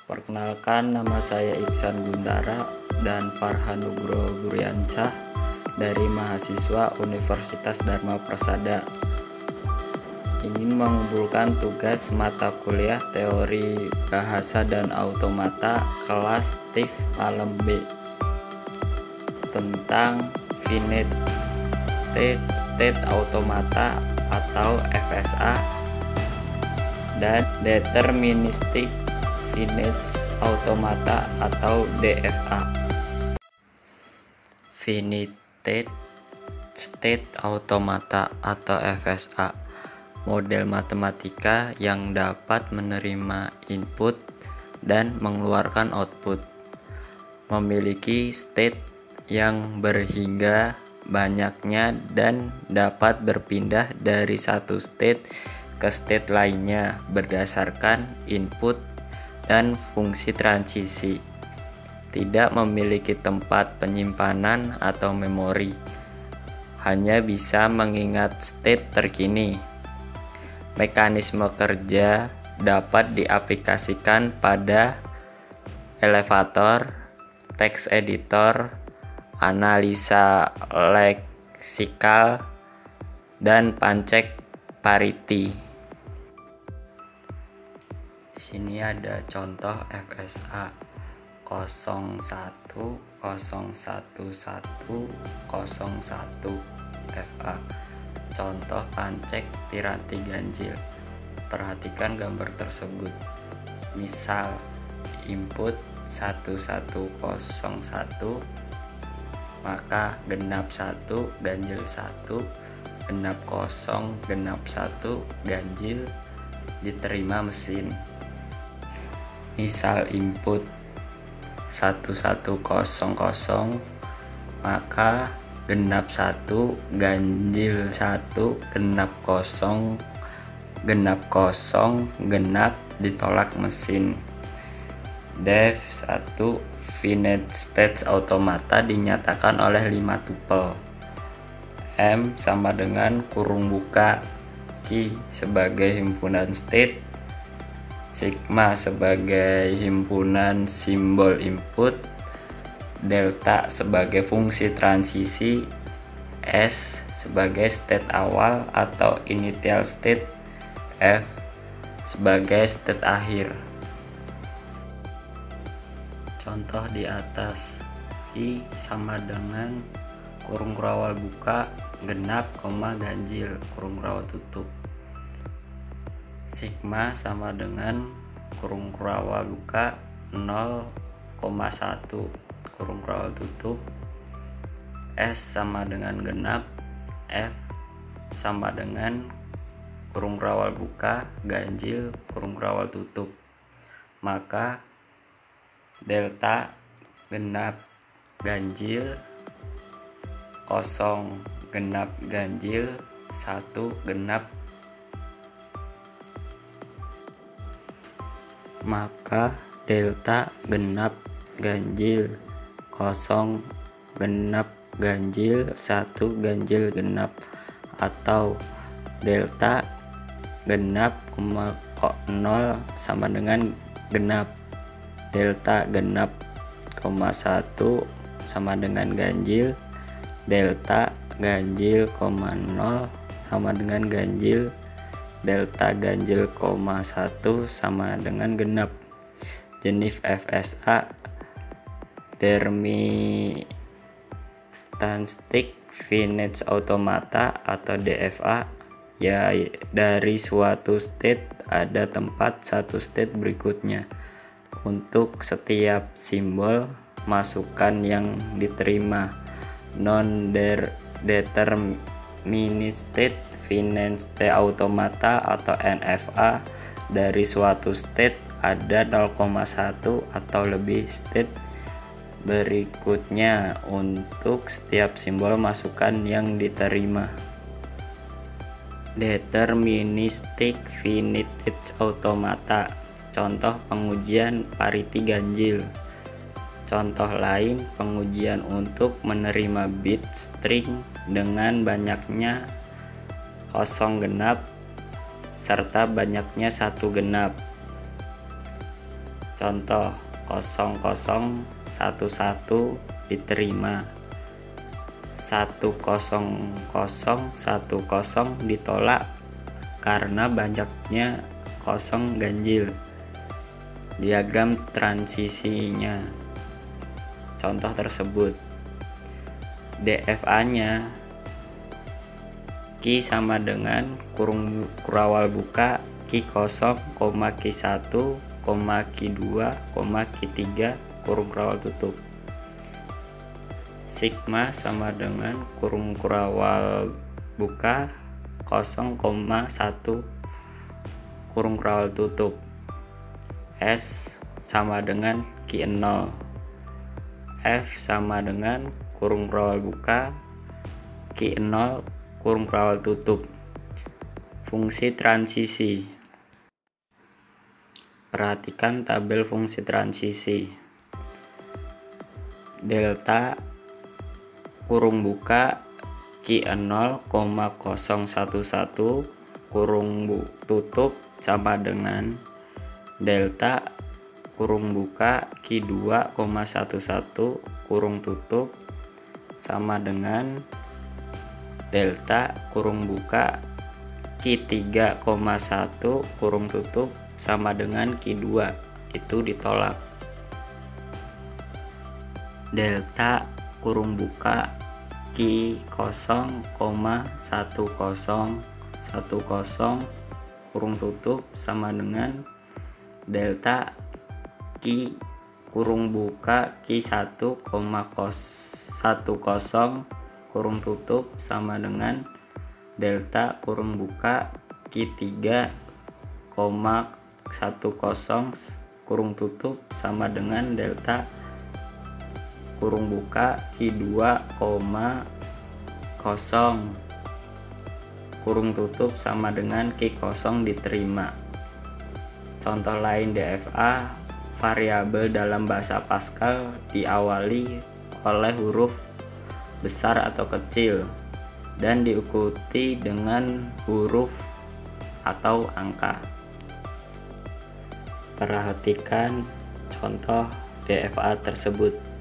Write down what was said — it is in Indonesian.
Perkenalkan, nama saya Iksan Guntara dan Farhan Nugroho Guriansah dari mahasiswa Universitas Dharma Persada. Ini mengumpulkan tugas mata kuliah teori bahasa dan automata kelas TIF Malam B tentang finite state automata atau FSA dan deterministic finite automata atau DFA. Finite state automata atau FSA, model matematika yang dapat menerima input dan mengeluarkan output, memiliki state yang berhingga banyaknya dan dapat berpindah dari satu state ke state lainnya berdasarkan input dan fungsi transisi. Tidak memiliki tempat penyimpanan atau memori, hanya bisa mengingat state terkini. Mekanisme kerja dapat diaplikasikan pada elevator, text editor, analisa leksikal, dan pancek parity. Di sini ada contoh FSA 01 011 01 FA. Contoh pancek piranti ganjil. Perhatikan gambar tersebut. Misal input 1101, maka genap 1 ganjil 1, genap 0 genap 1 ganjil diterima mesin. Misal input 1100, maka genap 1 ganjil 1 genap 0 genap ditolak mesin. Def 1 finite state automata dinyatakan oleh 5 tupel. M sama dengan kurung buka Q sebagai himpunan state, sigma sebagai himpunan simbol input, delta sebagai fungsi transisi, S sebagai state awal atau initial state, F sebagai state akhir. Contoh di atas, Q sama dengan kurung kurawal buka genap, ganjil kurung kurawal tutup. Sigma sama dengan kurung kurawal buka 0,1 kurung kurawal tutup. S sama dengan genap, F sama dengan kurung kurawal buka ganjil kurung kurawal tutup. Maka delta genap ganjil 0 genap ganjil 1 genap, maka delta genap ganjil 0 genap ganjil 1 ganjil genap, atau delta genap 0 sama dengan genap, delta genap 1 sama dengan ganjil, delta ganjil 0 sama dengan ganjil, delta ganjil 1 sama dengan genap. Jenis FSA deterministic finite automata atau DFA, ya dari suatu state ada tempat satu state berikutnya. Untuk setiap simbol masukan yang diterima. Non-deterministic finite automata atau NFA, dari suatu state ada 0,1 atau lebih state berikutnya untuk setiap simbol masukan yang diterima. Deterministic finite automata, contoh pengujian parity ganjil. Contoh lain, pengujian untuk menerima bit string dengan banyaknya 0 genap serta banyaknya 1 genap. Contoh 0011 diterima, 10010 ditolak karena banyaknya kosong ganjil. Diagram transisinya. Contoh tersebut. DFA-nya Q sama dengan kurawal buka Q0, Q1, Q2, Q3 kurawal tutup. Sigma sama dengan kurawal buka 0,1 kurawal tutup. S sama dengan Q0. F sama dengan kurawal buka Q0 kurawal tutup. Fungsi transisi. Perhatikan tabel fungsi transisi. Delta kurung buka Q0, 011 tutup sama dengan delta kurung buka Q2, 11 kurung tutup sama dengan delta kurung buka Q3, 1 kurung tutup sama dengan Q2. Itu ditolak. Delta kurung buka Q0, 1010 kurung tutup sama dengan delta Q kurung buka Q1, 10 kurung tutup sama dengan delta kurung buka Q3, 10 kurung tutup sama dengan delta kurung buka Q2, 0 kurung tutup sama dengan Q0 diterima. Contoh lain DFA, variabel dalam bahasa Pascal diawali oleh huruf besar atau kecil dan diikuti dengan huruf atau angka. Perhatikan contoh DFA tersebut.